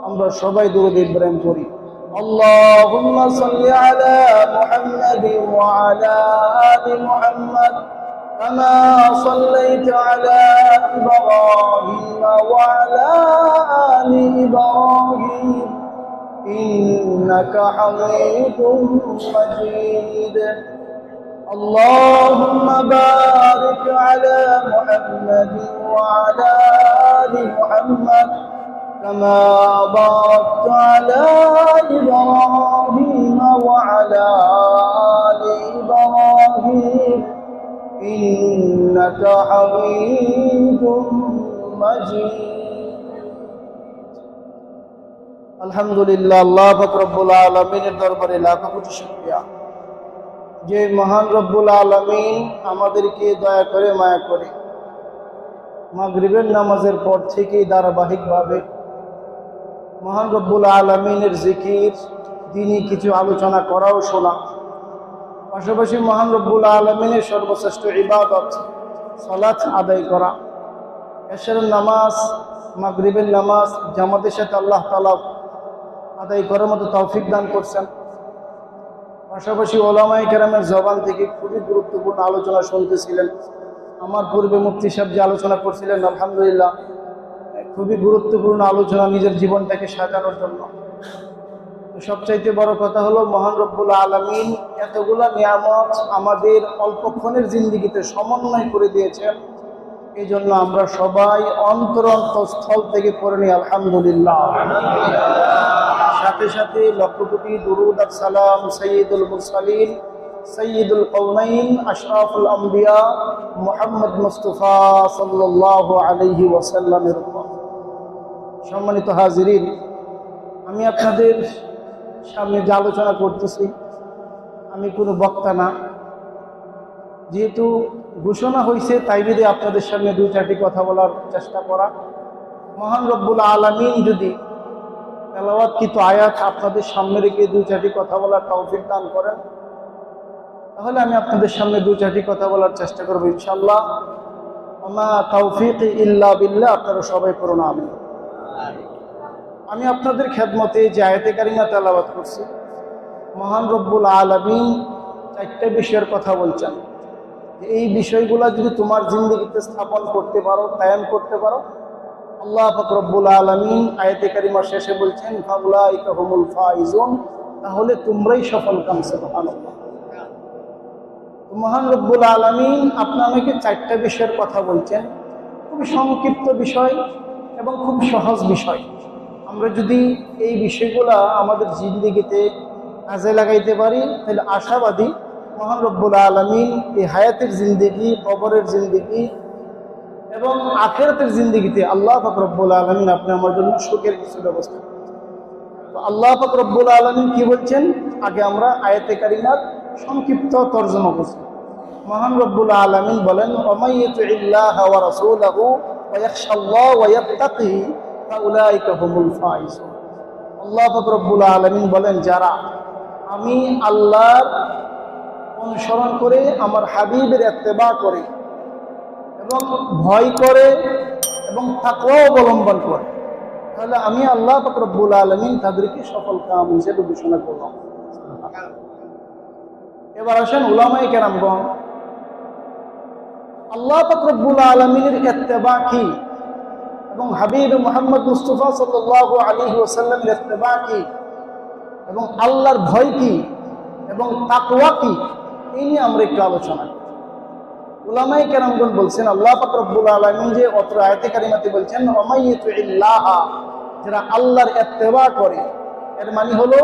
আমরা সবাই দুরূদ ইব্রাহিম পড়ি। আল্লাহুম্মা সাল্লি আলা মুহাম্মাদিন ওয়া আলা আলি মুহাম্মাদ কামা সাল্লাইতা আলা ইব্রাহিম ওয়া আলা আলি ইব্রাহিম ইন্নাকা হামিদুম মাজিদ। اللهم بارك على محمد وعلى آل محمد كما باركت على إبراهيم وعلى آل إبراهيم إنك حميد مجيد। الحمد لله আল্লাহ পাক রব্বুল আলামিনের দরবারে লাখো কোটি শুকরিয়া যে মহান রব্বুল আলামিন আমাদেরকে দয়া করে মায়া করে মাগরিবের নামাজের পর থেকেই ধারাবাহিকভাবে মহান রব্বুল আলামিনের জিকির দিনই কিছু আলোচনা করাও শোনা, পাশাপাশি মহান রব্বুল আলামিনের সর্বশ্রেষ্ঠ ইবাদত সালাত আদায় করা, এশারের নামাজ মাগরিবের নামাজ জামাতের সাথে আল্লাহ তাআলা আদায় করার মতো তৌফিক দান করছেন। পাশাপাশি ওলামায়ে কেরামের জবান থেকে খুবই গুরুত্বপূর্ণ আলোচনা শুনতেছিলেন। আমার পূর্বে মুফতি সাহেব যে আলোচনা করছিলেন, আলহামদুলিল্লাহ খুবই গুরুত্বপূর্ণ আলোচনা নিজের জীবনটাকে সাজানোর জন্য। সবচাইতে বড় কথা হলো মহান রব্বুল আলামিন এতগুলা নিয়ামত আমাদের অল্পক্ষণের জিন্দেগিতে সমন্বয় করে দিয়েছেন। এই জন্য আমরা সবাই অন্তরস্থল থেকে পড়ে নিই আলহামদুলিল্লাহ। সাথে সাথে লক্ষ কোটি দুরূদ আর সালাম সাইয়্যিদুল মুরসালিন সৈয়দুল কওনাইন আশরাফুল আম্বিয়া মুহাম্মদ মুস্তাফা সাল্লাল্লাহু আলাইহি ওয়াসাল্লামের উপর। সম্মানিত হাজিরিন, আমি আপনাদের সামনে যে আলোচনা করতেছি আমি কোনো বক্তা না, যেহেতু ঘোষণা হয়েছে তাই বিধে আপনাদের সামনে দুই চারটি কথা বলার চেষ্টা করা। মহান রব্বুল আলামিন যদি তেলাওয়াতকৃত আয়াত আপনাদের সামনে রেখে দুই চারটি কথা বলার তৌফিক দান করেন, তাহলে আমি আপনাদের সামনে দুই চারটি কথা বলার চেষ্টা করব ইনশাআল্লাহ। ওমা তাওফীকি ইল্লা বিল্লাহ। আপনারা সবাই পড়ুন আমিন। আমি আপনাদের খেদমতে যে আয়াতে কারিমা তেলাওয়াত করছি, মহান রব্বুল আলামিন চারটা বিষয়ের কথা বলছেন। এই বিষয়গুলো যদি তোমার জিন্দেগিতে স্থাপন করতে পারো, কায়েম করতে পারো, আল্লাহ পাক রব্বুল আলামিন আয়াতে কারিমা শেষে বলছেন ফাউলাইকা হুমুল ফাইজুন, তাহলে তোমরাই সফল কাম। সুবহানাল্লাহ। মহান রব্বুল আলামিন আপনাকে চারটা বিষয়ের কথা বলছেন। খুবই সংক্ষিপ্ত বিষয় এবং খুব সহজ বিষয়। আমরা যদি এই বিষয়গুলা আমাদের জিন্দেগিতে কাজে লাগাইতে পারি তাহলে আশাবাদী মহান রব্বুল আলামিন এই হায়াতের জিন্দেগি, কবরের জিন্দেগি এবং আখিরাতের জিন্দেগিতে আল্লাহ পাক রব্বুল আলামিন আপনি আমার জন্য সুখের কিছু ব্যবস্থা করেন। তো আল্লাহ পাক রব্বুল আলামিন কি বলছেন, আগে আমরা আয়াতে কারিমার সংক্ষিপ্ত তর্জমা করছি। মহান রব্বুল আলামিন বলেন ওয়ামাইয়ুতিল্লাহ ওয়া রাসূলাহু ওয়া ইয়াখশাল্লাহ ওয়া ইয়াত্তাকিহি ফাউলাইকা হুমুল ফাইজুন। আল্লাহ পাক রব্বুল আলামিন বলেন, যারা আমি আল্লাহর অনুসরণ করে আমার হাবিবের ইত্তেবা করে এবং ভয় করে এবং তাকওয়া অবলম্বন করে, তাহলে আমি আল্লাহ পাক রব্বুল আলামিন তাদেরকে সফল কাম হিসেবে ঘোষণা করলাম। এবার আসেন উলামায়ে কেরামগণ, আল্লাহ পাক রব্বুল আলামিনের ইত্তেবা কি এবং হাবিব মুহাম্মদ মুস্তাফা সাল্লাল্লাহু আলাইহি ওয়াসাল্লামের ইত্তেবা কি এবং আল্লাহর ভয় কি এবং তাকওয়া কি, এই নিয়ে আমরা একটু আলোচনা করি। উলামায়ে কেরামগণ বলছেন আল্লাহ পাক রব্বুল আলামিন যে অত্র আয়াতে কারিমাতে বলছেন ওয়ামাইয়ুতিল্লাহ, যারা আল্লাহর ইত্তেবা করে, এর মানে হলো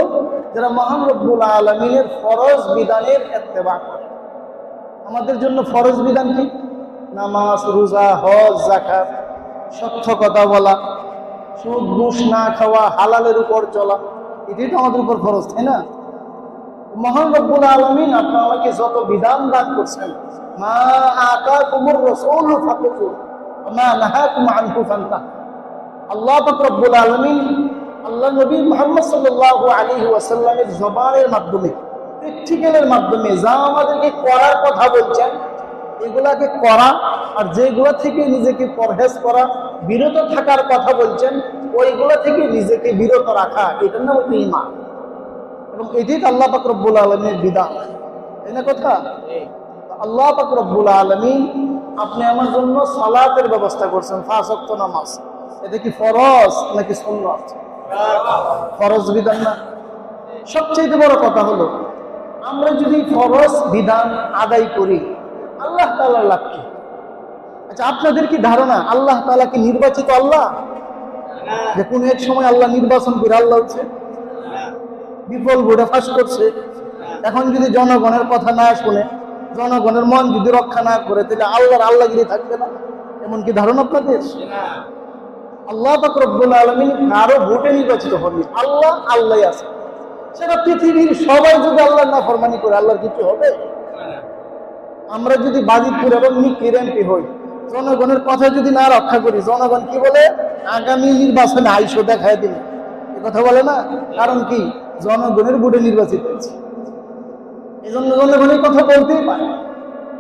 যারা মহান রব্বুল আলামিনের ফরজ বিধানের ইত্তেবা করে। আমাদের জন্য ফরজ বিধান কি? নামাজ, রোজা, হজ, যাকাত, সত্য কথা বলা, সুদ ঘুষ না খাওয়া, হালালের উপর চলা, এটাই তো আমাদের উপর ফরজ, তাই না? মহান রব্বুল আলামিন আপনাকে যত বিধান দান করছেন, মা আতাকুমুর রাসূলু ফাকুযু ওয়া মা নাহাকুম আনহু ফান্তাহু। আল্লাহ পাক রব্বুল আলামিন আল্লাহ নবী মুহাম্মদ সাল্লাল্লাহু আলাইহি ওয়াসাল্লামের জবানের মাধ্যমে, প্র্যাকটিক্যালের মাধ্যমে যা আমাদেরকে করার কথা বলছেন এগুলাকে করা, আর যেগুলা থেকে নিজেকে পরহেজ করা, বিরত থাকার কথা বলছেন, ওইগুলা থেকে নিজেকে বিরত রাখা, এটার নাম হচ্ছে ঈমান। এবং এটাই আল্লাহ পাক রব্বুল আলামিনের বিধান, তাই না কথা? আল্লাহ পাক রব্বুল আলামিন আপনি আমার জন্য সালাতের ব্যবস্থা করছেন, 5 ওয়াক্ত নামাজ। এটা কি ফরজ নাকি সুন্নাত? ফরজ বিধান না? সবচেয়ে বড় কথা হলো, আমরা যদি ফরজ বিধান আদায় করি আল্লাহ তাআলার লাভ কি? আচ্ছা, আপনাদের কি ধারণা আল্লাহ তাআলা কি নির্বাচিত আল্লাহ? যে কোন এক সময় আল্লাহ নির্বাচন করে আল্লাহ হচ্ছে, বিপুল ভোটে ফাঁস করছে। এখন যদি জনগণের কথা না শুনে, জনগণের মন যদি রক্ষা না করে, তাহলে আল্লাহর আল্লাহগিরি থাকবে না? এমন কি ধারণা আপনাদের? আল্লাহ পাক রব্বুল আলামিন কারো ভোটে নির্বাচিত হননি, আল্লাহ আল্লাহই আছে। সেটা পৃথিবীর সবাই যদি আল্লাহর নাফরমানি করে আল্লাহর কিছু হবে? আমরা যদি বাজিতপুর এবং মিকির এমপি হই, জনগণের কথা যদি না রক্ষা করি, জনগণ কি বলে? আগামী নির্বাচনে আইসো দেখায় দিন, এ কথা বলে না? কারণ কি? জনগণের ভোটে নির্বাচিত হয়েছে, এই জন্য জনগণের কথা বলতেই পারে।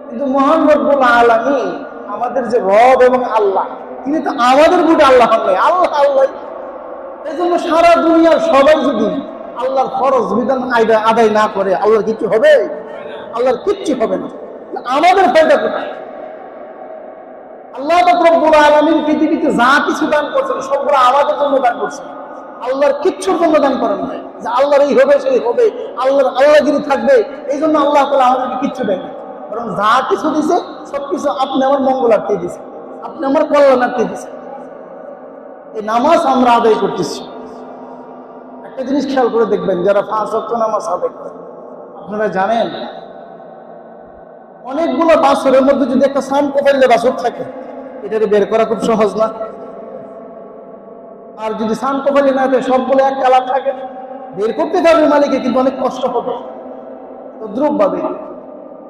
কিন্তু মহান রব্বুল আলামিন আমাদের যে রব এবং আল্লাহ, তিনি তো আমাদের ভোটে আল্লাহ নয়, আল্লাহ আল্লাহ। এই জন্য সারা দুনিয়ার সবাই যদি আল্লাহর ফরজ বিধান আদায় না করে, আল্লাহর কিছু হবে? আল্লাহর কিচ্ছু হবে না। আমাদের ফায়দা কোথায়? আল্লাহ পাক রব্বুল আলামিন পৃথিবীতে যা কিছু দান করছেন সবগুলো আমাদের জন্য দান করছেন, আল্লাহর কিচ্ছুর জন্য দান করেন নাই যে আল্লাহর এই হবে সেই হবে, আল্লাহর আল্লাহগিরি থাকবে। এই জন্য আল্লাহ তাআলা আমাদেরকে কিচ্ছু দেন না, বরং যা কিছু দিছে সবকিছু আপনি আমার মঙ্গলার্থে দিছে, আপনি আমার কল্যাণার্থে দিছে। এই নামাজ আমরা আদায় করতেছি। একটা জিনিস খেয়াল করে দেখবেন, যারা 5 ওয়াক্ত নামাজ আদায় করেন, আপনারা জানেন অনেকগুলো বাছরের মধ্যে যদি একটা সান কোপাইলে বাছর থাকে, এটারে বের করা খুব সহজ না? আর যদি সান কোপাইলে না থাকে, সবগুলো এক কালার থাকে, বের করতে পারবে মালিকে, কিন্তু অনেক কষ্ট হবে। তদ্রুপ ভাবে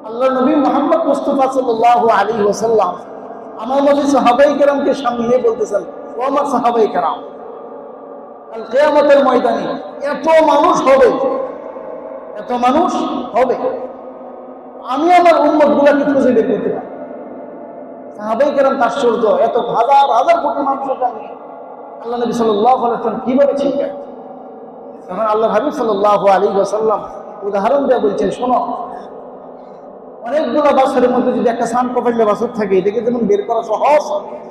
আল্লাহ নবী মুহাম্মদ মুস্তাফা সাল্লাল্লাহু আলাইহি ওয়াসাল্লাম আমার নবী সাহাবায়ে কেরামকে সামনে নিয়ে বলতেছেন, ও আমার সাহাবায়ে কেরাম, কাল কিয়ামতের ময়দানে এত মানুষ হবে, এত মানুষ হবে, আমি আমার উম্মত গুলাকে খুঁজে বের করতে পারি। সাহাবায়ে কেরাম আশ্চর্য, এত হাজার হাজার কোটি মানুষের সামনে আল্লাহ নবী সাল্লাল্লাহু আলাইহি ওয়াসাল্লাম কিভাবে চিনবেন? তখন আল্লাহ হাবিব সাল্লাল্লাহু আলাইহি ওয়াসাল্লাম উদাহরণ দিয়ে বলছেন, শোনো, অনেকগুলো বাছরের মধ্যে যদি একটা সান কপাইলে বাছর থাকে, এটাকে যেমন বের করা সহজ,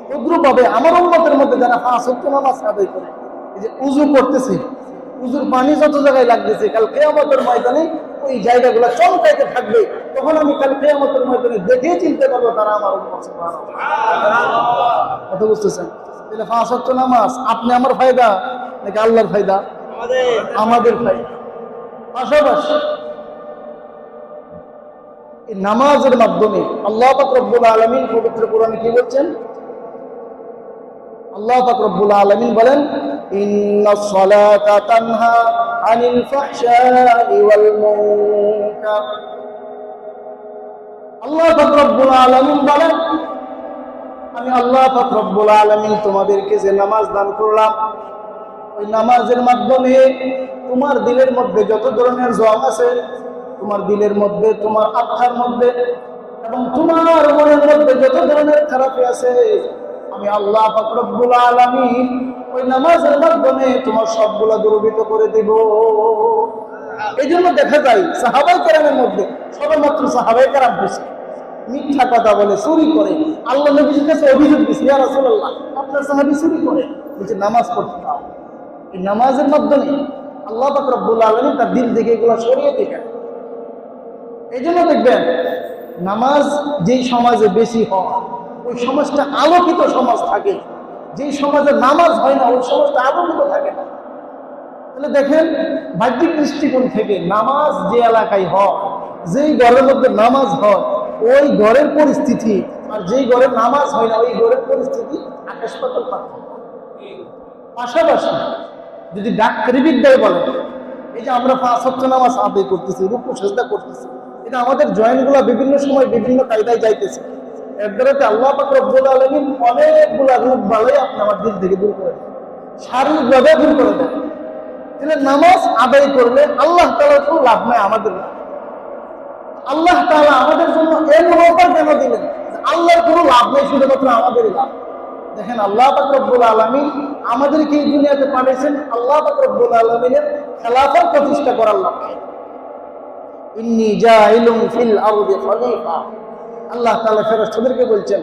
তদ্রুপভাবে আমার উম্মতের মধ্যে যারা 5 ওয়াক্ত নামাজ আদায় করে, এই যে উযু করতেছে, উযুর পানি যত জায়গায় লাগতেছে, কাল কিয়ামতের ময়দানে ওই জায়গাগুলো চমকাইতে থাকবে। তখন আমি কাল কিয়ামতের ময়দানে দেখে চিনতে পারবো তারা আমার উম্মত। সুবহানাল্লাহ, কথা বুঝতেছেন? তাহলে 5 ওয়াক্ত নামাজ আপনি আমার ফায়দা নাকি আল্লাহর ফায়দা? আমাদের ফায়দা। পাশাপাশি এই নামাজের মাধ্যমে আল্লাহ পাক রব্বুল আলামিন পবিত্র কোরআনে কি বলছেন? আল্লাহ পাক রব্বুল আলামিন বলেন, ইন্নাস সালাতা তানহা আনিল ফাহশাই ওয়াল মুনকার। আল্লাহ পাক রব্বুল আলামিন বলেন, আমি আল্লাহ পাক রব্বুল আলামিন তোমাদেরকে যে নামাজ দান করলাম, ওই নামাজের মাধ্যমে তোমার দিলের মধ্যে যত ধরনের জং আছে, তোমার দিলের মধ্যে, তোমার আত্মার মধ্যে এবং তোমার মনের মধ্যে যত ধরনের খারাপি আছে, আমি আল্লাহ পাক রব্বুল আলামিন ওই নামাজের মাধ্যমে তোমার সবগুলা দূরীভূত করে দিব। এই জন্য দেখা যায় সাহাবায়ে কেরামের মধ্যে সবেমাত্র সাহাবায়ে কেরাম হয়েছে মিথ্যা কথা বলে, চুরি করে, আল্লাহ নবীর কাছে অভিযোগ দিচ্ছে, ইয়া রাসূলুল্লাহ, আপনার সাহাবী চুরি করে, বলছে নামাজ পড়তে দাও। এই নামাজের মাধ্যমে আল্লাহ পাক রব্বুল আলামিন তার দিল থেকে এগুলো সরিয়ে দিবেন। এই জন্য দেখবেন নামাজ যেই সমাজে বেশি হয়, ওই সমাজটা আলোকিত সমাজ থাকে। যেই সমাজে নামাজ হয় না, ওই সমাজটা আলোকিত থাকে না। তাহলে দেখেন, বাহ্যিক দৃষ্টিকোণ থেকে নামাজ যে এলাকায় হয়, যেই ঘরের মধ্যে নামাজ হয়, ওই ঘরের পরিস্থিতি আর যেই ঘরে নামাজ হয় না, ওই ঘরের পরিস্থিতি আকাশ পাতাল পার্থক্য। পাশাপাশি যদি ডাক্তারি বিদ্যায় বলেন, এই যে আমরা 5 ওয়াক্ত নামাজ আদায় করতেছি, রুকু সিজদা করতেছি, এটা আমাদের জয়েন্টগুলো বিভিন্ন সময় বিভিন্ন কায়দায় যাইতেছে, এর দ্বারাতে আল্লাহ পাক রব্বুল আলামিন অনেকগুলা রোগ বালাই আপনি আমার দিল থেকে দূর করে দেন, শারীরিকভাবে দূর করে দেন। তাহলে নামাজ আদায় করলে আল্লাহ তাআলার কোনো লাভ নাই, আমাদের লাভ। আল্লাহ তাআলা আমাদের জন্য এই মনোবল কেন দিলেন? আল্লাহর কোনো লাভ নেই, শুধুমাত্র আমাদেরই লাভ। দেখেন আল্লাহ পাক রব্বুল আলামিন আমাদেরকে এই দুনিয়াতে পাঠিয়েছেন আল্লাহ পাক রব্বুল আলামিনের খেলাফত প্রতিষ্ঠা করার লক্ষ্যে। ইন্নী জাইলুন ফিল আরদি খলিফা, আল্লাহ তাআলা ফেরেশতাদেরকে বলছেন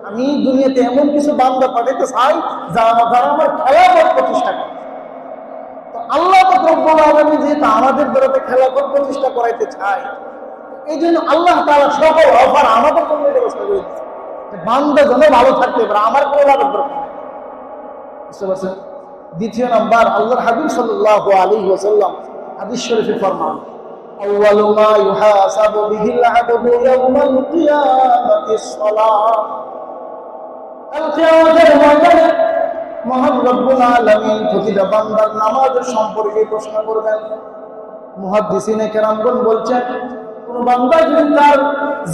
আমি দুনিয়াতে এমন কিছু বান্দা পাঠাতে চাই যারা আমার খেলাফত প্রতিষ্ঠা করে। তো আল্লাহ পাক রব্বুল আলামিন যেহেতু আমাদের দ্বারা খেলাফত প্রতিষ্ঠা করাইতে চায়, এই জন্য আল্লাহ তাআলা সকল অফার আমাদের জন্য ব্যবস্থা করে দিয়েছে, বান্দা যেন ভালো থাকতে পারে, আমার কোনো লাভের দরকার নেই। বুঝতে পারছেন? দ্বিতীয় নাম্বার, আল্লাহর হাবিব সাল্লাল্লাহু আলাইহি ওয়াসাল্লাম হাদিস শরীফে ফরমান আউয়ালু মা ইউহাসাবু বিহিল আবদু ইয়াউমাল কিয়ামাতিস সালাহ। কাল কিয়ামতের ময়দানে মহান রব্বুল আলামিন প্রতিটা বান্দার নামাজের সম্পর্কে প্রশ্ন করবেন। মুহাদ্দিসিনে কেরামগণ বলছেন কোন বান্দা যদি তার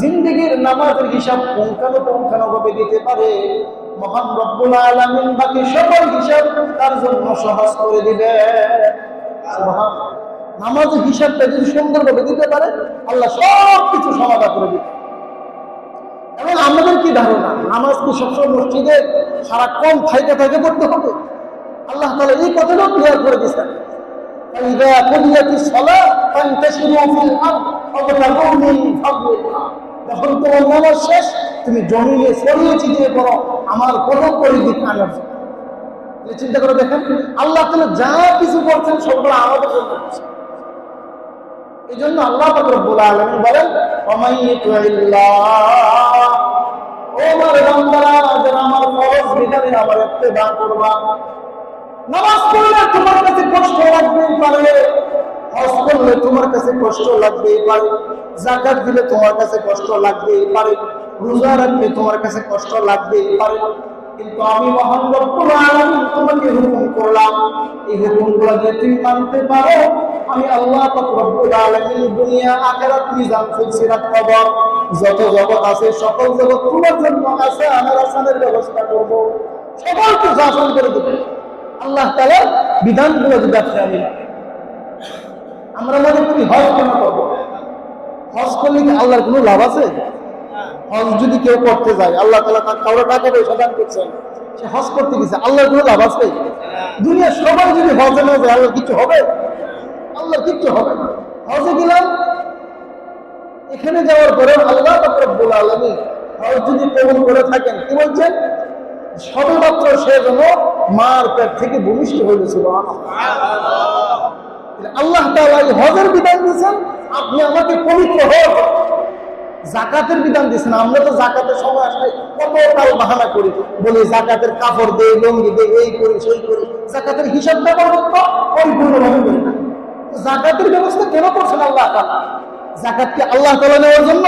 জিন্দেগীর নামাজের হিসাব পুঙ্খানুপুঙ্খানুভাবে দিতে পারে, মহান রব্বুল আলামিন বাকি সকল হিসাব তার জন্য সহজ করে দিবে। সুবহানাল্লাহ। নামাজের হিসাবটা যদি সুন্দরভাবে দিতে পারে আল্লাহ সব কিছু সমাধান করে দিবে। এবং আমাদের কি ধারণা, নামাজ কি সবসময় মসজিদে সারাক্ষণ থাইকে পড়তে হবে? আল্লাহ তাআলা এই কথাটাও ক্লিয়ার করে দিয়েছেন, فإذا قضيت الصلاة فانتشروا في الأرض وابتغوا من فضل الله। যখন তোমার নামাজ শেষ তুমি জমিনে ছড়িয়ে ছিটিয়ে পড়ো আমার কোন পরিধি আনার জন্য। চিন্তা করে দেখেন আল্লাহ তাআলা যা কিছু করছেন সবগুলো আমাদের জন্য করছেন। এই জন্য আল্লাহ পাক রব্বুল আলামিন বলেন ওমাই ইতিল্লাহ, ও আমার বান্দারা যারা আমার ফরজ বিধানে আমার ইত্তেবা করবা। নামাজ পড়লে তোমার কাছে কষ্ট লাগবেই পারে, হজ করলে তোমার কাছে কষ্ট লাগবেই পারে, যাকাত দিলে তোমার কাছে কষ্ট লাগবেই পারে, রোজা রাখলে তোমার কাছে কষ্ট লাগবেই পারে, কিন্তু আমি মহান রব্বুল আলামিন তোমাকে হুকুম করলাম এই হুকুমগুলো যদি তুমি মানতে পারো আমি আল্লাহ পাক রব্বুল আলামিন দুনিয়া আখিরাত মিজান ফুলসিরাত কবর যত জগৎ আছে সকল জগৎ তোমার জন্য আছে, আমার আসানের ব্যবস্থা করব, সকল কিছু আসান করে দেব। আল্লাহ তাআলার বিধানগুলো যদি আপনি আমরা মনে করি হজ কেন করবো? হজ করলে কি আল্লাহর কোনো লাভ আছে? হজ যদি কেউ করতে যায় আল্লাহ তাআলা কারো টাকা পয়সা দান করছেন, সে হজ করতে গেছে, আল্লাহর কোনো লাভ আছে? দুনিয়ার সবাই যদি হজে না যায় আল্লাহর কিছু হবে? আল্লাহর কিচ্ছু হবে না। হজে গেলাম, এখানে যাওয়ার পরে আল্লাহ পাক রব্বুল আলামিন হজ যদি কবুল করে থাকেন কি বলছেন? সবেমাত্র সে যেন মার পেট থেকে ভূমিষ্ঠ হয়েছিল। আল্লাহ তাআলা হজের বিধান দিয়েছেন আপনি আমাকে পবিত্র হওয়ার জন্য। যাকাতের বিধান দিয়েছেন, আমরা তো যাকাতের সময় আসলে কত কাল বাহানা করি, বলি যাকাতের কাপড় দেই, লঙ্গি দেই, এই করি সেই করি, যাকাতের হিসাবটা পর্যন্ত পরিপূর্ণভাবে করি না। যাকাতের ব্যবস্থা কেন করছেন আল্লাহ তাআলা? যাকাতকে আল্লাহ তাআলা নেওয়ার জন্য?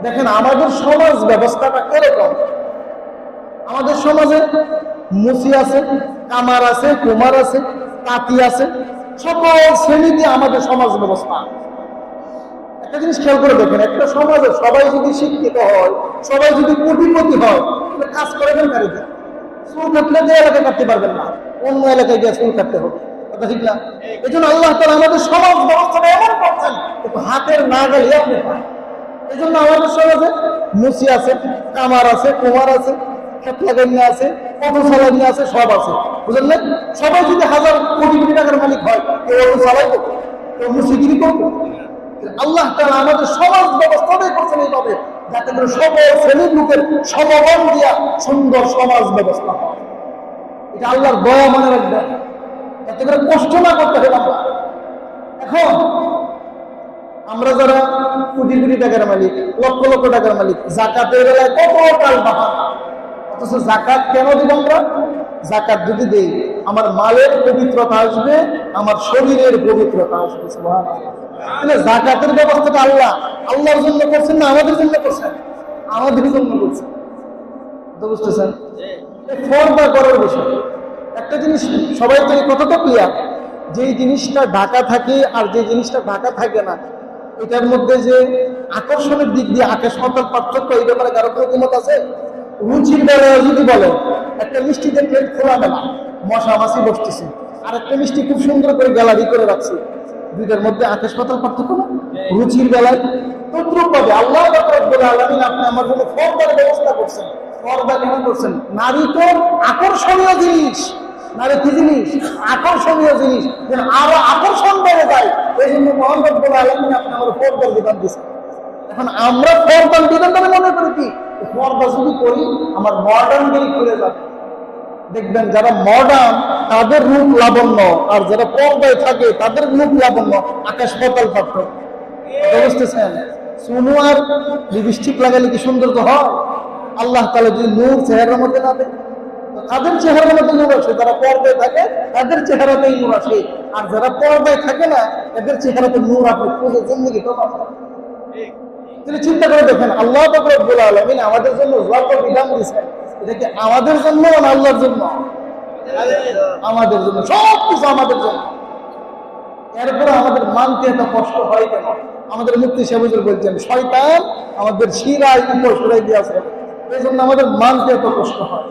দেখেন আমাদের সমাজ ব্যবস্থাটা এরকম, আমাদের সমাজে মুসি আছে, কামার আছে, কুমার আছে, তাঁতি আছে, সকল শ্রেণীতে আমাদের সমাজ ব্যবস্থা। একটা জিনিস খেয়াল করে দেখেন, একটা সমাজে সবাই যদি শিক্ষিত হয়, সবাই যদি কোটিপতি হয়, তাহলে কাজ করবেন বাড়িতে, চুল কাটলে যে এলাকায় কাটতে পারবেন না, অন্য এলাকায় গিয়ে চুল কাটতে হবে, কথা ঠিক না? এই জন্য আল্লাহ তাআলা আমাদের সমাজ ব্যবস্থাটা এমন করছেন হাতের নাগালে আপনি পান। এই জন্য আমাদের সমাজে মুসি আছে, কামার আছে, কুমার আছে, খেতলাগানি আছে, অটো চালানি আছে, সব আছে, বুঝলেন না? সবাই যদি হাজার কোটি কোটি টাকার মালিক হয়, কেউ অটো চালাইবো, কেউ মুসিগিরি করবো? আল্লাহ তাআলা আমাদের সমাজ ব্যবস্থাটাই করছেন এইভাবে যাতে করে সকল শ্রেণীর লোকের সমবন দিয়া সুন্দর সমাজ ব্যবস্থা হয়। এটা আল্লাহর দয়া মনে রাখবেন, যাতে করে কষ্ট না করতে হবে আমরা। এখন আমরা যারা কোটি কোটি টাকার মালিক, লক্ষ লক্ষ টাকার মালিক, যাকাতের বেলায় কত কাল বাহানা, অথচ যাকাত কেন দিব আমরা? যাকাত যদি দেই আমার মালের পবিত্রতা আসবে, আমার শরীরের পবিত্রতা আসবে। সুবহানাল্লাহ। তাহলে যাকাতের ব্যবস্থাটা আল্লাহর জন্য করছেন না আমাদের জন্য করছেন? আমাদের জন্য করছেন। তো বুঝতেছেন ফর্দা করার বিষয় একটা জিনিস, সবাই তো এই কথাটা ক্লিয়ার, যে জিনিসটা ঢাকা থাকে আর যে জিনিসটা ঢাকা থাকে না, এটার মধ্যে যে আকর্ষণের দিক দিয়ে আকাশ পাতাল পার্থক্য, এই ব্যাপারে কারো কোনো আছে? রুচির বেলায় যদি বলে, একটা মিষ্টিতে প্লেট খোলা মেলা, মশা মাছি বসতেছে, আর একটা মিষ্টি খুব সুন্দর করে গ্যালারি করে রাখছে, দুইটার মধ্যে আকাশ পাতাল পার্থক্য না? রুচির বেলায় তদ্রুপ পাবে আল্লাহ রাব্বুল আলামিন আপনি আমার জন্য ফর্দার ব্যবস্থা করছেন, পর্দা কেন করছেন? নারী তো আকর্ষণীয় জিনিস, নারী কি জিনিস? আকর্ষণীয় জিনিস, যেন আরো আকর্ষণ বেড়ে যায়। এই জন্য মহান রব্বুল আলামিন আপনি আমার পর্দার বিধান দিচ্ছেন। এখন আমরা পর্দার বিধানটা মনে করি কি পর্দা যদি করি আমার মডার্ন গিরি খুলে যাবে। দেখবেন যারা মডার্ন তাদের রূপ লাবণ্য, আর যারা পর্দায় থাকে তাদের রূপ লাবণ্য আকাশ পাতাল পার্থক্য। বুঝতেছেন? সুনু আর লিপস্টিক লাগালে কি সৌন্দর্য হয়? আল্লাহ তাআলা যদি নূর চেহারার মধ্যে না দেয়, তাদের চেহারার মধ্যে নূর আসে। যারা পর্দায় থাকে তাদের চেহারাতেই নূর আসে, আর যারা পর্দায় থাকে না এদের চেহারাতে নূর আসে পুরো জিন্দেগি তো। তিনি চিন্তা করে দেখেন, আল্লাহ পাক রব্বুল আলামিন আমাদের জন্য যত বিধান দিয়েছেন এটা কি আমাদের জন্য না আল্লাহর জন্য? আমাদের জন্য, সব কিছু আমাদের জন্য। এরপরে আমাদের মানতে এত কষ্ট হয় কেন? আমাদের মুফতি সাহেব হুজুর বলছেন শয়তান আমাদের শিরায় উপসরাই দিয়েছে, এই জন্য আমাদের মানতে এত কষ্ট হয়।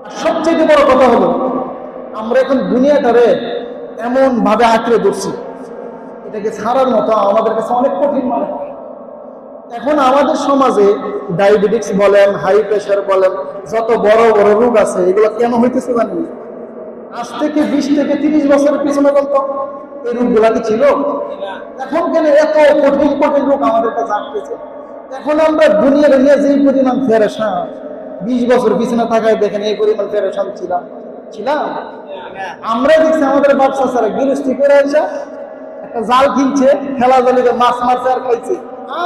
আর সবচেয়ে বড় কথা হলো আমরা এখন দুনিয়াটারে এমন ভাবে আঁকড়ে ধরছি, এটাকে ছাড়ার মতো আমাদের কাছে অনেক কঠিন মনে হয়। এখন আমাদের সমাজে ডায়াবেটিস বলেন, হাই প্রেশার বলেন, যত বড় বড় রোগ আছে এগুলো কেন হইতেছে জানেন? আজ থেকে 20 থেকে 30 বছরের পিছনে বলতো এই রোগগুলা কি ছিল? এখন কেন এত কঠিন কঠিন রোগ আমাদের কাছে আসতেছে? এখন আমরা দুনিয়ার নিয়ে যেই পরিমাণ ফেরেশান, 20 বছর পিছনে থাকায় দেখেন এই পরিমাণ ফেরেশান ছিলাম। আমরা দেখছি আমাদের ব্যবসা ছাড়া গৃহস্থী করে আসা একটা জাল কিনছে, খেলা জালিতে মাছ মারছে আর খাইছে,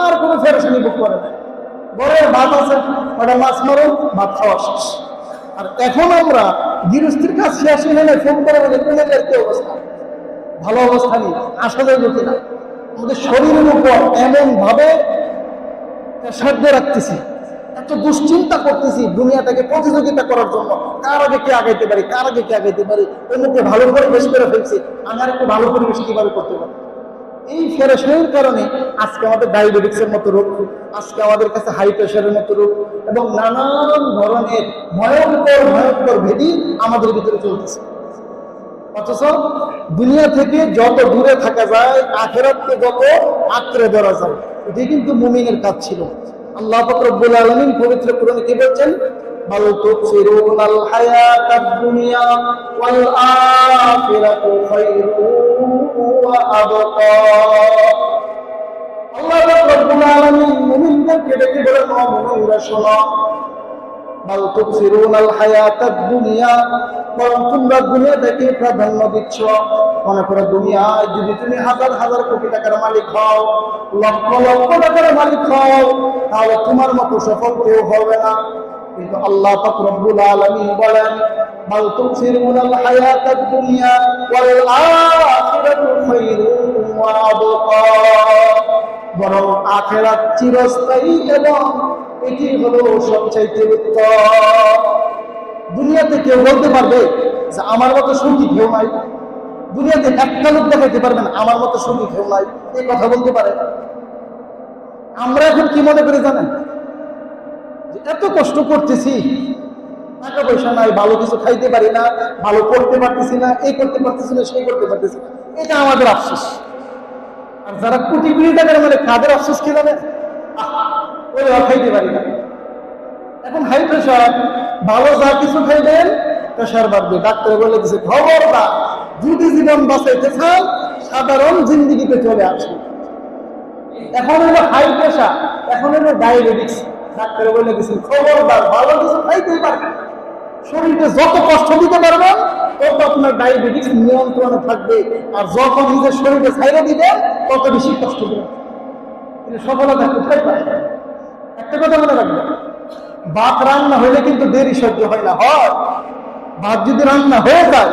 আর কোনো ফেরেশানি বুক করে না। বড় ভাত আছে ওটা মাছ মারো, ভাত খাওয়া শেষ। আর এখন আমরা গৃহস্থীর কাজ শেষ হলে না ফোন করে বলে কোনের কি অবস্থা, ভালো অবস্থা নেই, আসা যাবে কিনা। আমাদের শরীরের উপর এমন ভাবে সাধ্য রাখতেছি, এত দুশ্চিন্তা করতেছি দুনিয়াটাকে প্রতিযোগিতা করার জন্য, কার আগে কে আগাইতে পারি, কার আগে কে আগাইতে পারি, অন্যকে ভালো পরিবেশ করে ফেলছি, আমি আর একটু ভালো পরিবেশ কিভাবে করতে পারি। এই ফেরেশানির কারণে আজকে আমাদের ডায়াবেটিক্সের মতো রোগ, আজকে আমাদের কাছে হাই প্রেশারের মতো রোগ এবং নানান ধরনের ভয়ঙ্কর ভয়ঙ্কর ভেদি আমাদের ভিতরে চলতেছে। অথচ দুনিয়া থেকে যত দূরে থাকা যায়, আখিরাতকে যত আঁকড়ে ধরা যায়, এটাই কিন্তু মুমিনের কাজ ছিল। আল্লাহ পাক রব্বুল আলামিন পবিত্র কোরআনে কি বলছেন? বাল তুসিরুনাল হায়াতাদ দুনিয়া ওয়াল আখিরাতু খায়রুন ওয়া আবকা। আল্লাহ পাক রব্বুল আলামিন মুমিনদেরকে ডেকে বলেন, ও মুমিনরা শোনো, বাল তুসিরুনাল হায়াতাদ দুনিয়া, বরং তোমরা দুনিয়াটাকে প্রাধান্য দিচ্ছ। মনে করো দুনিয়ায় যদি তুমি হাজার হাজার কোটি টাকার মালিক হও, লক্ষ লক্ষ টাকার মালিক হও, তাহলে তোমার মতো সফল কেউ হবে না। কিন্তু আল্লাহ পাক রব্বুল আলামিন বলেন, বাল তুসিরুনাল হায়াতাদ দুনিয়া ওয়াল আখিরাতু খায়রুন ওয়া আবকা, বরং আখিরাত চিরস্থায়ী এবং এটি হলো সবচাইতে উত্তম। দুনিয়াতে কেউ বলতে পারবে যে আমার মতো সুখী কেউ নাই? দুনিয়াতে একটা লোক দেখাইতে পারবেন আমার মতো সুখী কেউ নাই? এই কথা বলতে পারে? আমরা এখন কি মনে করি জানেন? যে এত কষ্ট করতেছি, টাকা পয়সা নাই, ভালো কিছু খাইতে পারি না, ভালো করতে পারতেছি না, এই করতে পারতেছি না, সেই করতে পারতেছি না, এটা আমাদের আফসোস। আর যারা কোটি কোটি টাকার মানে কাদের আফসোস কি জানেন? ওরা খাইতে পারি না। এখন হাই প্রেশার, ভালো যা কিছু খাইবেন প্রেশার বাড়বে। ডাক্তার বলে দিচ্ছে খবরদার, যদি জীবন বাঁচাইতে চান সাধারণ জিন্দিগিতে চলে আসবে। এখন হলো হাই প্রেশার, এখন হলো ডায়াবেটিস, ডাক্তার বলে দিচ্ছে খবরদার, ভালো কিছু খাইতেই পারবেন, শরীরে যত কষ্ট দিতে পারবেন তত আপনার ডায়াবেটিস নিয়ন্ত্রণে থাকবে, আর যত নিজের শরীরে ছাইড়ে দিবেন তত বেশি কষ্ট দিবেন। সফলতা কোথায় পায়? একটা কথা মনে রাখবেন, ভাত রান্না হইলে কিন্তু দেরি সহ্য হয় না। হয় ভাত যদি রান্না হয়ে যায়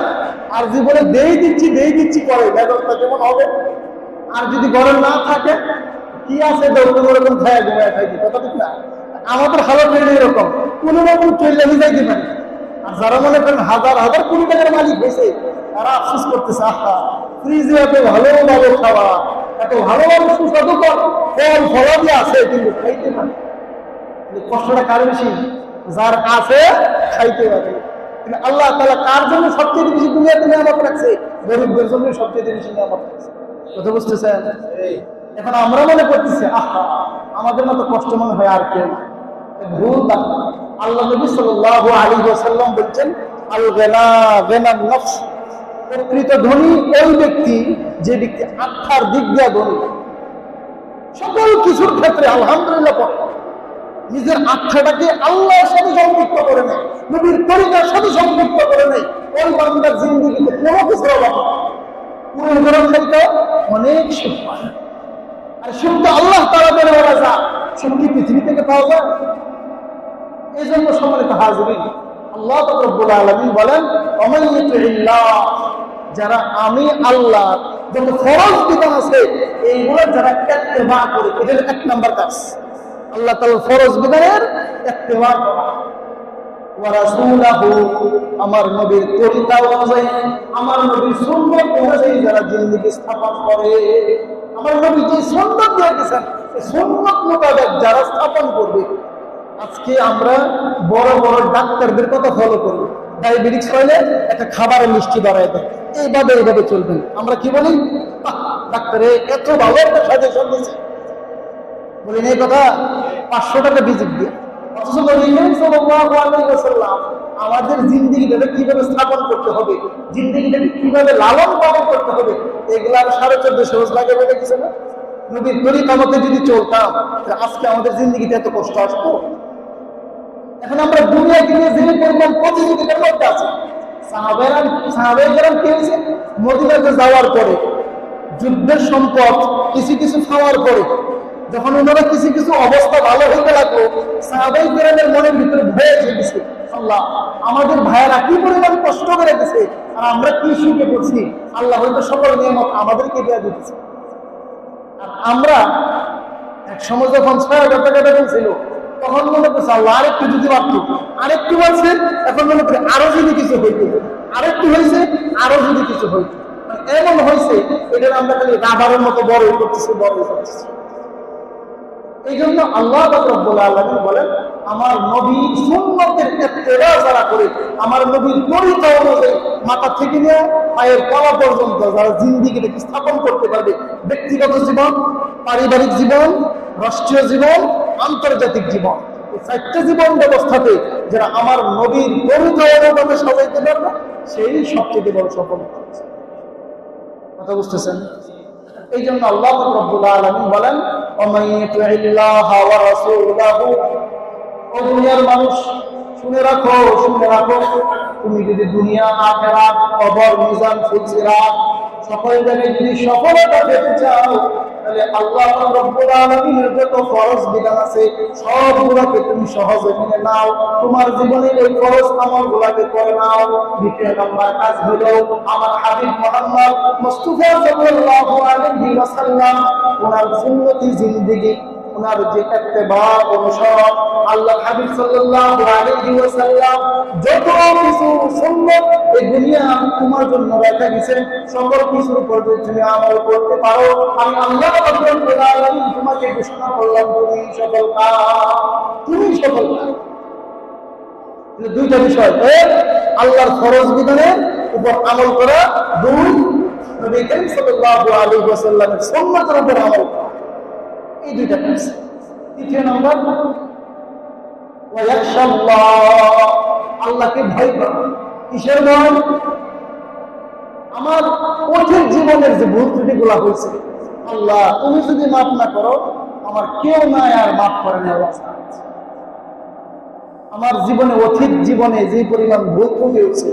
আর জীবনে দেই দিচ্ছি করে ব্যবস্থা কেমন হবে? আর যদি ঘরে না থাকে কি আছে ওরকম খায় ঘুমায় খাইছি, কথা ঠিক না? আমাদের হালত হইলে এরকম, কোন রকম চলে যাইতে পারি। আর যারা মনে করেন হাজার হাজার কোটি টাকার মালিক হয়েছে তারা আফসোস করতেছে, আহা ফ্রিজে এত ভালো ভালো খাওয়া, এত ভালো ভালো সুস্বাদু ফল ফলাদি আছে কিন্তু খাইতে পারে। কষ্টটা কার বেশি? যার আছে খাইতে পারে। কিন্তু আল্লাহ তাআলা কার জন্য সবচেয়ে বেশি দুনিয়াতে নিয়ামত রাখছে? গরিবদের জন্য সবচেয়ে বেশি নিয়ামত রাখছে। কথা বুঝতেছেন? এখন আমরা মনে করতেছি আহা আমাদের মতো কষ্ট মনে হয় আর কেউ। ভুল ধারণা। আল্লাহ নবী সাল্লাল্লাহু আলাইহি ওয়াসাল্লাম বলছেন, আল গিনা গিনান নফস, প্রকৃত ধনী ওই ব্যক্তি যে ব্যক্তি আত্মার দিক দিয়ে ধনী, সকল কিছুর ক্ষেত্রে আলহামদুলিল্লাহ পড়ে, নিজের আত্মাটাকে আল্লাহর সাথে সম্পৃক্ত করে নেয়, নবীর তরিকার সাথে সম্পৃক্ত করে নেয়, ওই বান্দার জিন্দেগিতে কোনো কিছুর অভাব নেই। পুরো ধরন থেকে অনেক সুখ পায়। আর সুখ তো আল্লাহ তাআলা দেওয়া যায়, সুখ কি পৃথিবী থেকে পাওয়া যায়? এই জন্য সম্মানিত হাজিরিন, আল্লাহ রাব্বুল আলামিন বলেন, ওমান ইউতিল্লাহ, যারা আমি আল্লাহ যত ফরজ বিধান আছে এইগুলো যারা ইত্তেবা করে, এটা এক নাম্বার কাজ, আল্লাহ তাআলার ফরজ বিধানের ইত্তেবা করা। ওয়া রাসূলুহু, আমার নবীর তরিকা অনুযায়ী, আমার নবীর সুন্নাত অনুযায়ী যারা জিন্দেগি স্থাপন করে, আমার নবী যে সুন্নাত দিয়েছেন এই সুন্নাত মোতাবেক যারা স্থাপন করবে। আজকে আমরা বড় বড় ডাক্তারদের কথা ফলো করি, ডায়াবেটিস হলে একটা খাবারের লিস্টি বাড়ায় দেয়, এইভাবে চলবেন। আমরা কি বলি, ডাক্তারে এত ভালো একটা সাজেশন দিয়েছে, বলি এই কথা 500 টাকা ভিজিট দিয়ে। অথচ নবী সাল্লাল্লাহু আলাইহি ওয়াসাল্লাম আমাদের জিন্দেগিটাকে কিভাবে স্থাপন করতে হবে, জিন্দেগিটাকে কিভাবে লালন পালন করতে হবে, এগুলা 1450 বছর আগে বলে দিয়েছে না? নবীর তরিকা মতে যদি চলতাম আজকে আমাদের জিন্দেগিতে এত কষ্ট আসতো? এখন আমরা দুনিয়াকে নিয়ে যে পরিমাণ প্রতিযোগিতার মধ্যে আছি, সাহাবায়ে কি হয়েছে, মদিনাতে যাওয়ার পরে যুদ্ধের সম্পদ কিছু খাওয়ার পরে যখন ওনারা কিছু অবস্থা ভালো হইতে লাগলো, সাহাবায়ে কেরামের মনের ভিতরে ভয় এসে গেছে, আল্লাহ আমাদের ভাইয়েরা কি পরিমাণ কষ্ট করে গেছে আর আমরা কি সুখে পড়ছি, আল্লাহ হয়তো সকল নিয়ামত আমাদেরকে দেওয়া দিতেছে। আর আমরা এক সময় যখন 6,000 টাকা বেতন ছিল তখন মনে করছে আল্লাহ আরেকটু যদি পারতো, আরেকটু বলছে, এখন মনে করি আরো যদি কিছু হইতো, আরেকটু হয়েছে আরো যদি কিছু হইতো, এমন হয়েছে এটা আমরা খালি রাবারের মতো বড় করতেছি। এই জন্য আল্লাহ রাব্বুল আলামিন বলেন, আমার নবীর সুন্নতের ইত্তেবা যারা করে, আমার নবীর তরিকা অনুযায়ী মাথা থেকে নিয়ে পায়ের তলা পর্যন্ত যারা জিন্দেগিটাকে স্থাপন করতে পারবে, ব্যক্তিগত জীবন, পারিবারিক জীবন, রাষ্ট্রীয় জীবন, আন্তর্জাতিক জীবন, এই 4টা জীবন ব্যবস্থাতে যারা আমার নবীর তরিকা অনুযায়ী সাজাইতে পারবে, সেই সবচেয়ে বড় সফলতা। কথা বুঝতেছেন? এই জন্য আল্লাহ রাব্বুল আলামিন বলেন, ওমান ইউতিল্লাহা ওয়া রাসূলাহু, ও দুনিয়ার মানুষ শুনে রাখো, তুমি যদি দুনিয়া আখিরাত কবর মিজান ফিসিরাত সকল জায়গায় যদি সফলতা পেতে চাও, তাহলে আল্লাহ রাব্বুল আলামিনের যত ফরজ বিধান আছে সবগুলোকে তুমি সহজে মেনে নাও, তোমার জীবনে এই ফরজ আমলগুলোকে করে নাও। দ্বিতীয় নম্বর কাজ হলো আমার হাবিব মুহাম্মদ মুস্তাফা সাল্লাল্লাহু আলাইহি ওয়াসাল্লাম ওনার সুন্নতি জিন্দেগি, ওনার যে ইত্তেবা অনুসরণ, আল্লাহ হাবিব সাল্লাল্লাহু আলাইহি ওয়াসাল্লাম যত কিছু সুন্নাত এই দুনিয়া তোমার জন্য রেখে দিয়েছেন, সকল কিছুর উপর যদি তুমি আমল করতে পারো, আমি আল্লাহ রাব্বুল আলামিন তোমাকে ঘোষণা করলাম তুমি সফল। দুইটা বিষয়, এক আল্লাহর ফরজ বিধানের উপর আমল করা, দুই নবী করিম সাল্লাল্লাহু আলাইহি ওয়াসাল্লামের সুন্নাতের উপর আমল করা, এই দুইটা কাজ। তৃতীয় নম্বর ওয়ায়াখশাল্লাহ, আল্লাহকে ভয় করা। কিসের ভয়? আমার অতীত জীবনের যে ভুল ত্রুটিগুলো হয়েছে, আল্লাহ তুমি যদি মাফ না করো, আমার কেউ নাই আর মাফ করে না। আমার জীবনে অতীত জীবনে যে পরিমাণ ভুল ত্রুটি হয়েছে,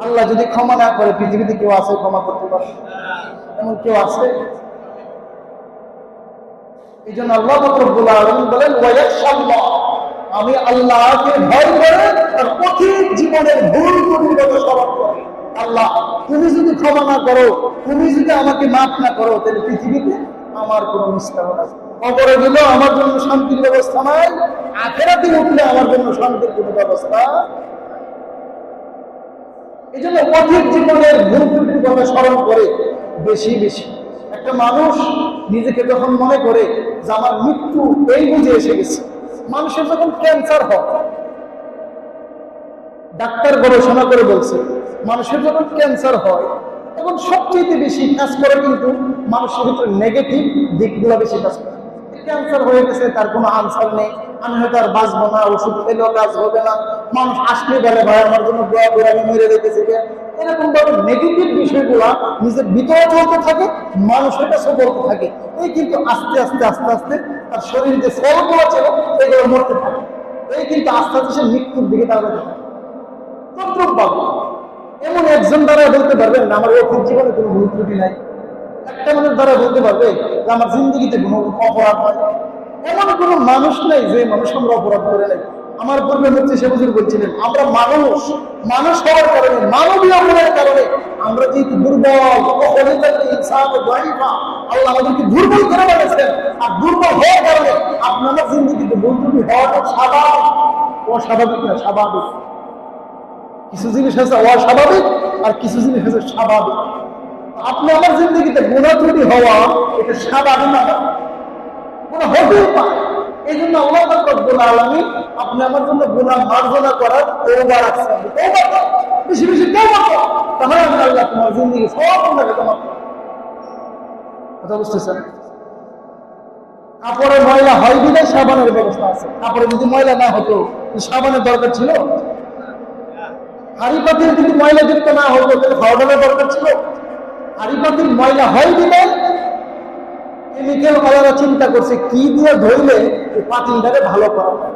আল্লাহ যদি ক্ষমা না করে, পৃথিবীতে কেউ আছে ক্ষমা করতে পারে? এমন কেউ আছে? এই জন্য আল্লাহ রাব্বুল আলামিন বলেন, ওয়ায়াখশাল্লাহ, আমি আল্লাহকে ভয় করে আর অতীত জীবনের ভুল ত্রুটিগুলো স্মরণ করে। আল্লাহ তুমি যদি ক্ষমা না করো, তুমি যদি আমাকে মাফ না করো, তাহলে পৃথিবীতে আমার কোনো নিস্তার আছে, কবরে গেলে আমার জন্য শান্তির ব্যবস্থা নাই, আখিরাতে উঠলে আমার জন্য শান্তির কোনো ব্যবস্থা। এই জন্য অতীত জীবনের ভুল ত্রুটিগুলো স্মরণ করে বেশি বেশি। একটা মানুষ নিজেকে যখন মনে করে যে আমার মৃত্যু এই বুঝে এসে গেছে, মানুষের যখন ক্যান্সার হয়, ডাক্তার গবেষণা করে বলছে মানুষের যখন ক্যান্সার হয় তখন সবচেয়ে বেশি কাজ করে কিন্তু মানুষের ভিতরে নেগেটিভ দিকগুলো বেশি কাজ করে। ক্যান্সার হয়ে গেছে, তার কোনো আনসার নেই, আমি হয়তো আর বাঁচবো না, ওষুধ খেলেও কাজ হবে না, মানুষ আসলে বলে ভাই আমার জন্য দোয়া করে, আমি মরে রেখেছি। এরকম ভাবে নেগেটিভ বিষয়গুলা নিজের ভিতরে চলতে থাকে, মানুষের কাছে বলতে থাকে। এই কিন্তু আস্তে আস্তে আস্তে আস্তে তার শরীরে যে সেলগুলো ছিল এগুলো মরতে থাকে। এই কিন্তু আস্তে আস্তে সে মৃত্যুর দিকে তার এমন একজন দ্বারা বলতে পারবেন না আমার অতীত জীবনে কোনো ভুল ত্রুটি নাই। একটা মানুষ দ্বারা বলতে পারবে যে আমার জিন্দগিতে কোনো অপরাধ হয়। এমন কোনো মানুষ নাই যে মানুষ আমরা অপরাধ করে নাই। আমার পূর্বে হচ্ছে সে হুজুর বলছিলেন আমরা মানুষ হওয়ার কারণে, মানবীয় গুণের কারণে আমরা যেহেতু দুর্বল, আল্লাহ আমাদেরকে দুর্বল করে বানিয়েছেন। আর দুর্বল হওয়ার কারণে আপনার জিন্দগিতে ভুল ত্রুটি হওয়াটা স্বাভাবিক। অস্বাভাবিক না, স্বাভাবিক। কিছু জিনিস হচ্ছে অস্বাভাবিক আর কিছু জিনিস হচ্ছে স্বাভাবিক। আপনি আমার জিন্দগিতে গুনাহ ত্রুটি হওয়া এটা স্বাভাবিক না, গুনাহ হতেই পারে। এই জন্য আল্লাহ রাব্বুল আলামিন আপনি আমার জন্য গুনাহ মার্জনা করার তওবা রাখছেন। তওবা বেশি বেশি তওবা করো, তাহলে আমি আল্লাহ তোমার জিন্দগি সব গুনাহকে ক্ষমা করব। কথা বুঝতেছেন? কাপড়ে ময়লা হয় বিধায় সাবানের ব্যবস্থা আছে। কাপড়ে যদি ময়লা না হতো সাবানের দরকার ছিল? হাড়ি পাতিল যদি ময়লা যুক্ত না হতো তাহলে খাওয়ানোর দরকার ছিল? হাড়ি পাতিল ময়লা হয় বিধায় কেমিক্যাল ওয়ালারা চিন্তা করছে কি দিয়ে ধরলে এই পাতিলটাকে ভালো করা যায়।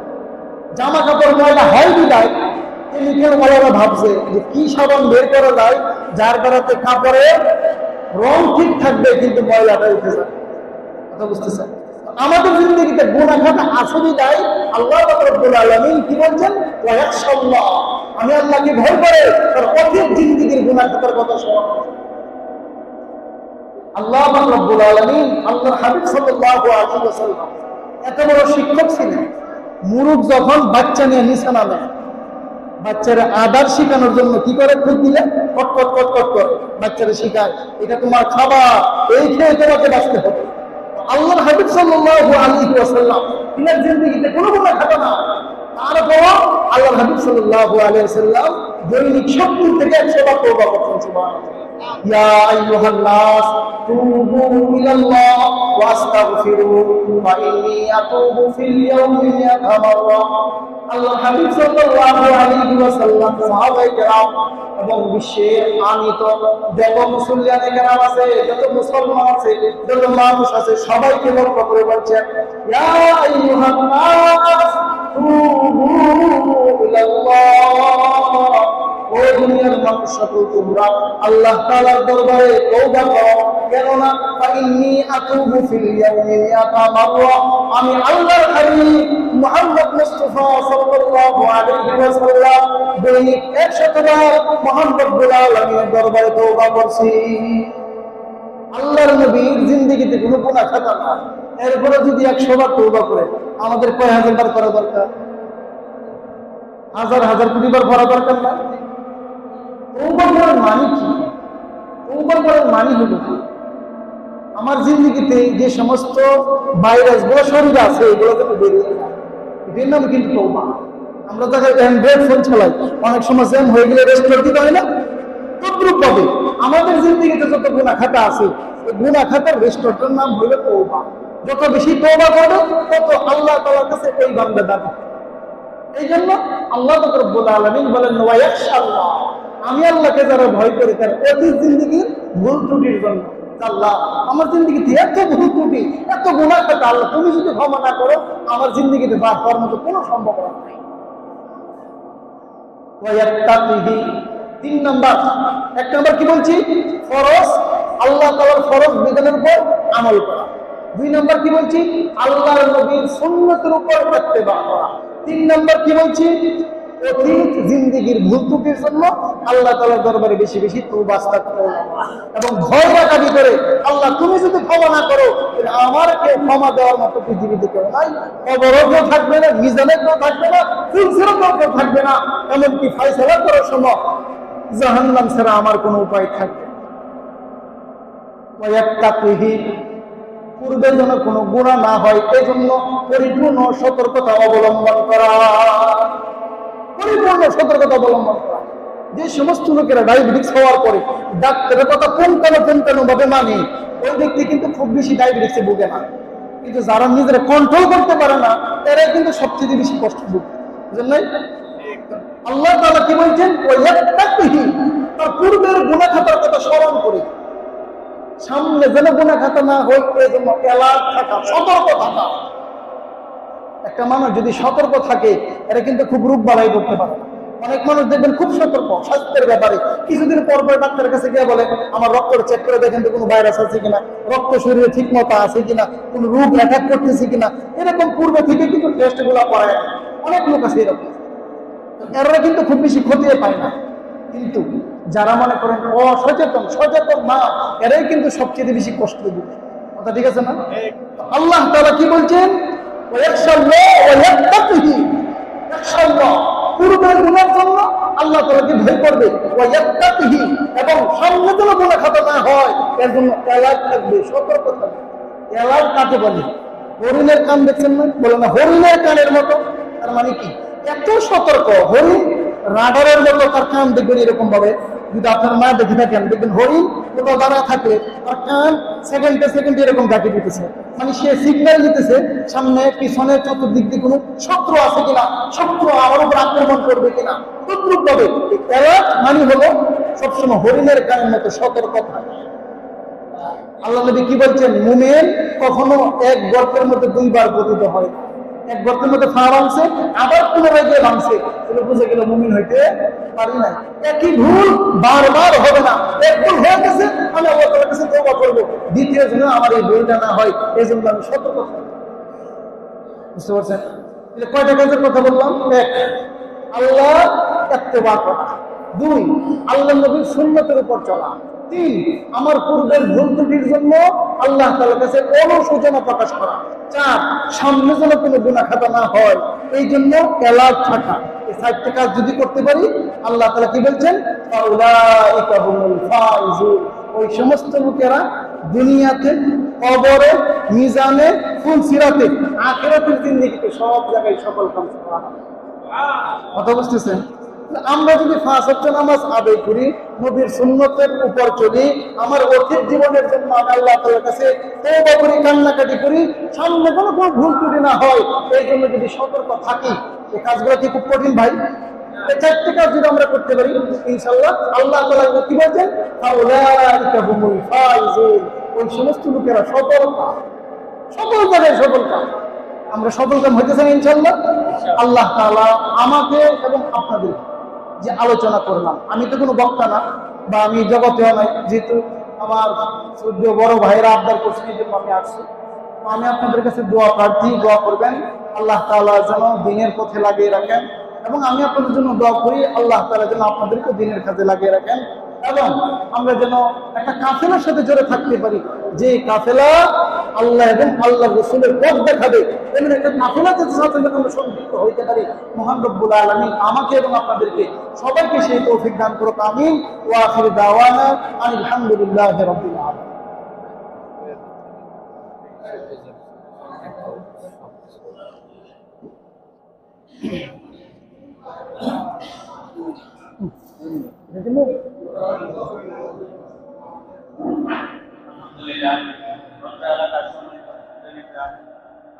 জামা কাপড় ময়লা হয় বিধায় কেমিক্যাল ওয়ালারা ভাবছে যে কি সাবান বের করা যায় যার দ্বারাতে কাপড়ের রং ঠিক থাকবে কিন্তু ময়লাটা উঠে যাবে। কথা বুঝতেছেন? আমাদের জিন্দগিতে গুনাহ খাতা আছে বিধায় আল্লাহ রাব্বুল আলামিন কি বলছেন, ওয়া ইয়াখশাল্লাহ, আমি আল্লাহকে ভয় করে তার অতীত জিন্দগির গুনাহ খাতার কথা স্মরণ করি। আল্লাহ রাব্বুল আলামিন আল্লাহর হাবিব সাল্লাল্লাহু আলাইহি ওয়াসাল্লাম এত বড় শিক্ষক ছিলেন। মুরুখ যখন বাচ্চা নিয়ে নিচে নামে, বাচ্চারা আদার শেখানোর জন্য কি করে খুঁজ দিলে কট কট কট কট করে বাচ্চারা শেখায় এটা তোমার খাবার, এই খেয়ে তোমাকে বাঁচতে হবে। আল্লাহর হাবিব সাল্লাল্লাহু আলাইহি ওয়াসাল্লাম তিনার জিন্দেগিতে কোনো গুনাহ খাতা না, তারপরও আল্লাহর হাবিব সাল্লাল্লাহু আলাইহি ওয়াসাল্লাম দৈনিক 70 থেকে 100 বার তওবা করতেন। সুবহানাল্লাহ। ইয়া আইয়ুহান নাস তুবু ইলাল্লাহ ওয়াস্তাগফিরু ফা ইন্নী আতুবু ফিল ইয়াউমি মিআতা মাররা। আল্লাহর হাবিব সাল্লাল্লাহু আলাইহি ওয়াসাল্লাম সাহাবায়ে কেরাম এবং বিশ্বের আমিত যত মুসলমানে কেরাম আছে, যত মুসলমান আছে, যত মানুষ আছে সবাইকে লক্ষ্য করে বলছেন, ইয়া আইয়ুহান নাস তুবু ইলাল্লাহ, ও দুনিয়ার মানুষ সকল তোমরা আল্লাহ তাআলার দরবারে তওবা করো। কেননা ফাইন্নী আতুবু ফিল ইয়াউমি মিআতা মাররা, আমি আল্লাহর হাবিব মুহাম্মদ মুস্তাফা সাল্লাল্লাহু আলাইহি ওয়াসাল্লাম দৈনিক 100 বার মহান রব্বুল আলামিনের দরবারে তওবা করছি। আল্লাহর নবীর জিন্দেগিতে কোনো গুনাহ খাতা না, এরপরে যদি 100 বার তওবা করে আমাদের কয় হাজার বার করা দরকার? হাজার হাজার কোটি বার করা দরকার না? তওবা করার মানে কি? তওবা করার মানে হলো আমার জিন্দগিতে যে সমস্ত ভাইরাস গুলো শরীরে আছে এগুলো থেকে বেরিয়ে যায়, এটার নাম কিন্তু তওবা। আমরা তো অ্যান্ড্রয়েড ফোন চালাই, অনেক সময় জ্যাম হয়ে গেলে রেস্টোর দিতে হয় না? তদ্রুপ ভাবে আমাদের জিন্দগিতে যত গুনাহ খাতা আছে এই গুনাহ খাতার রেস্টোরটার নাম হলো তওবা। যত বেশি তওবা করবে তত আল্লাহ তাআলার কাছে ওই বান্দা দাবি। এই জন্য আল্লাহ রাব্বুল আলামিন বলেন, ওয়া ইয়াখশাল্লাহ, আমি আল্লাহকে যারা ভয় করে তার অতীত জিন্দগির ভুল ত্রুটির জন্য। আল্লাহ আমার জিন্দগিতে এত ভুল ত্রুটি, এত গুনাহ খাতা, আল্লাহ তুমি যদি ক্ষমা না করো আমার জিন্দগিতে বার হওয়ার মতো কোনো সম্ভাবনা নেই। ওয়া ইয়াত্তাকিহি, 3 নাম্বার। 1 নাম্বার কি বলছি? ফরজ, আল্লাহ তাআলার ফরজ বিধানের উপর আমল করা। 2 নাম্বার কি বলছি? আল্লাহর নবীর সুন্নতের উপর ইত্তেবা করা। 3 নাম্বার কি বলছি? অতীত জিন্দেগির ভুল ত্রুটির জন্য আল্লাহ তাআলার দরবারে বেশি বেশি তওবা ইস্তিগফার এবং ভয় রাখা ভিতরে, আল্লাহ তুমি যদি ক্ষমা না করো তাহলে আমার কেউ ক্ষমা দেওয়ার মতো পৃথিবীতে কেউ নাই। কবরও কেউ থাকবে না, মিজানে কেউ থাকবে না, সিলসিলাতেও কেউ থাকবে না, এমনকি ফয়সালা করার সময় জাহান্নাম ছাড়া আমার কোনো উপায় থাকবে না। ওয়া ইয়াত্তাকিহি, পূর্বে যেন কোনো গুনাহ না হয় এজন্য পরিপূর্ণ সতর্কতা অবলম্বন করা। পরিপূর্ণ সতর্কতা অবলম্বন করা। যে সমস্ত লোকেরা ডায়াবেটিস হওয়ার পরে ডাক্তারের কথা পুঙ্খানুপুঙ্খানুভাবে মানে ওই ব্যক্তি কিন্তু খুব বেশি ডায়াবেটিসে ভোগে না। কিন্তু যারা নিজেরা কন্ট্রোল করতে পারে না এরাই কিন্তু সবচেয়ে বেশি কষ্ট ভোগে, বুঝলেন নাই? আল্লাহ তাআলা কি বলছেন, ওয়ায়াত্তাকিহি, তার পূর্বের গুনাহ খাতার কথা স্মরণ করে সামনে যেন গুনাহ খাতা না হয় এই জন্য অ্যালার্ট থাকা, সতর্ক থাকা। একটা মানুষ যদি সতর্ক থাকে এটা কিন্তু খুব রূপ বাড়াই করতে পারে। অনেক মানুষ দেখবেন খুব সতর্ক স্বাস্থ্যের ব্যাপারে, কিছুদিন পর পর ডাক্তারের কাছে গিয়ে বলে আমার রক্ত চেক করে দেখেন তো কোনো ভাইরাস আছে কিনা, রক্ত শরীরে ঠিক মতো আছে কিনা, কোন রোগ অ্যাটাক করতেছে কিনা, এরকম পূর্বে থেকে কিন্তু টেস্ট গুলা করায়। অনেক লোক আছে এরকম, এরা কিন্তু খুব বেশি ক্ষতিও পায় না। কিন্তু যারা মনে করেন অসচেতন, সচেতন না, এরাই কিন্তু সবচেয়ে বেশি কষ্ট দিবে। কথা ঠিক আছে না? আল্লাহ তাআলা কি বলছেন, পূর্বের গুনার জন্য আল্লাহ তাআলাকে ভয় করবে, এবং সামনে যেন গুনাহ খাতা না হয় এর জন্য অ্যালার্ট থাকবে, সতর্ক থাকবে। অ্যালার্ট কাকে বলে? হরিণের কান দেখছেন না? বলে না হরিণের কানের মতো। তার মানে কি? এত সতর্ক হরিণ, রাডারের মতো তার কান দেখবেন এরকম ভাবে। যদি আপনার না দেখে থাকেন দেখবেন হরিণ কোথাও দাঁড়া থাকলে তার কান সেকেন্ডে সেকেন্ডে এরকম ডাকে দিতেছে, মানে সে সিগন্যাল দিতেছে সামনে পিছনে চতুর্দিক দিয়ে কোনো শত্রু আছে কিনা, শত্রু আমার উপর আক্রমণ করবে কিনা। তদ্রুপ ভাবে অ্যালার্ট মানে হলো সবসময় হরিণের কানের মতো সতর্ক থাকে। আল্লাহ নবী কি বলছেন, মুমিন কখনো এক গর্তের মধ্যে দুইবার পতিত হয় না। এক গর্তের মধ্যে পা ভাঙছে আবার পুনরায় গিয়ে ভাঙছে, এটা বুঝে গেল মুমিন হইতে পারি নাই। একই ভুল বারবার হবে না। এক ভুল হয়ে গেছে, আমি আল্লাহ তাআলার কাছে তওবা করব, দ্বিতীয় যেন আমার এই ভুলটা না হয় এই জন্য আমি সতর্ক থাকব। বুঝতে পারছেন? এটা কয়টা কাজের কথা বললাম? এক, আল্লাহ ইত্তেবা করা। দুই, আল্লাহ নবীর সুন্নতের উপর চলা। তিন, আমার পূর্বের ভুল ত্রুটির জন্য আল্লাহ তাআলার কাছে অনুশোচনা প্রকাশ করা। চার, সামনে যেন কোনো গুনাহ খাতা না হয় এই জন্য অ্যালার্ট থাকা। এই চারটি কাজ যদি করতে পারি আল্লাহ তাআলা কি বলছেন, ফাউলাইকা হুমুল ফাইজুন, ওই সমস্ত লোকেরা দুনিয়াতে, কবরে, মিজানে, ফুলসিরাতে, আখিরাতের জিন্দেগিতে সব জায়গায় সফল কাম করা হবে। কথা বুঝতেছেন? আমরা যদি 5 ওয়াক্ত নামাজ আদায় করি, নবীর সুন্নতের উপর চলি, আমার অতীত জীবনের জন্য আমি আল্লাহ তাআলার কাছে তওবা করি, কান্নাকাটি করি, সামনে কোনো ভুল ত্রুটি না হয় এই জন্য যদি সতর্ক থাকি, এই কাজগুলো কি খুব কঠিন ভাই? এই চারটি কাজ যদি আমরা করতে পারি ইনশাআল্লাহ আল্লাহ তাআলা কি বলছেন, ফাউলাইকা হুমুল ফাইজুন, ওই সমস্ত লোকেরা সফল কাম, সকল জায়গায় সফল কাম। আমরা সফল কাম হইতে চাই ইনশাআল্লাহ। আল্লাহ তাআলা আমাকে এবং আপনাদের যে আলোচনা করলাম, আমি তো কোনো বক্তা না বা আমি জগতেও নাই, যেহেতু আমার সূর্য বড় ভাইরা আবদার করছেন এই জন্য আমি আসছি। আমি আপনাদের কাছে দোয়া প্রার্থী, দোয়া করবেন আল্লাহ তাআলা যেন দিনের পথে লাগিয়ে রাখেন, এবং আমি আপনাদের জন্য দোয়া করি আল্লাহ তাআলা যেন আপনাদেরকে দিনের কাজে লাগিয়ে রাখেন, এবং আমরা যেন একটা কাফেলার সাথে জড়ে থাকতে পারি, যে কাফেলা আল্লাহ এবং আল্লাহ রাসূলের পথ দেখাবে, এমন একটা কাফেলাতে সাথে যেন আমরা সম্পৃক্ত হইতে পারি। মহান রব্বুল আলামিন আমাকে এবং আপনাদেরকে সবাইকে সেই তৌফিক দান করুক, আমিন। ওয়া আখিরু দাওয়ানা আলহামদুলিল্লাহি রাব্বিল আলামিন।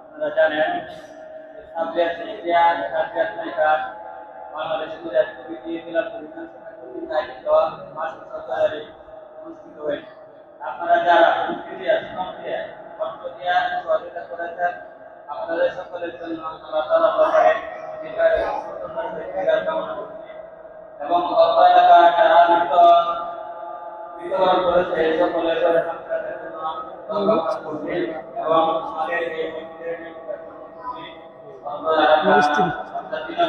আপনারা জানেন বাংলাদেশ অনুষ্ঠিত হয়েছে। আপনারা যারা সহযোগিতা করেছেন আপনাদের সকলের জন্য আল্লাহ তাআলার দরবারে কামনা করছি, এবং অল্প এলাকায় যারা মৃত্যুবরণ করেছে সকলের জন্য কামনা করছি, এবং আমাদের এই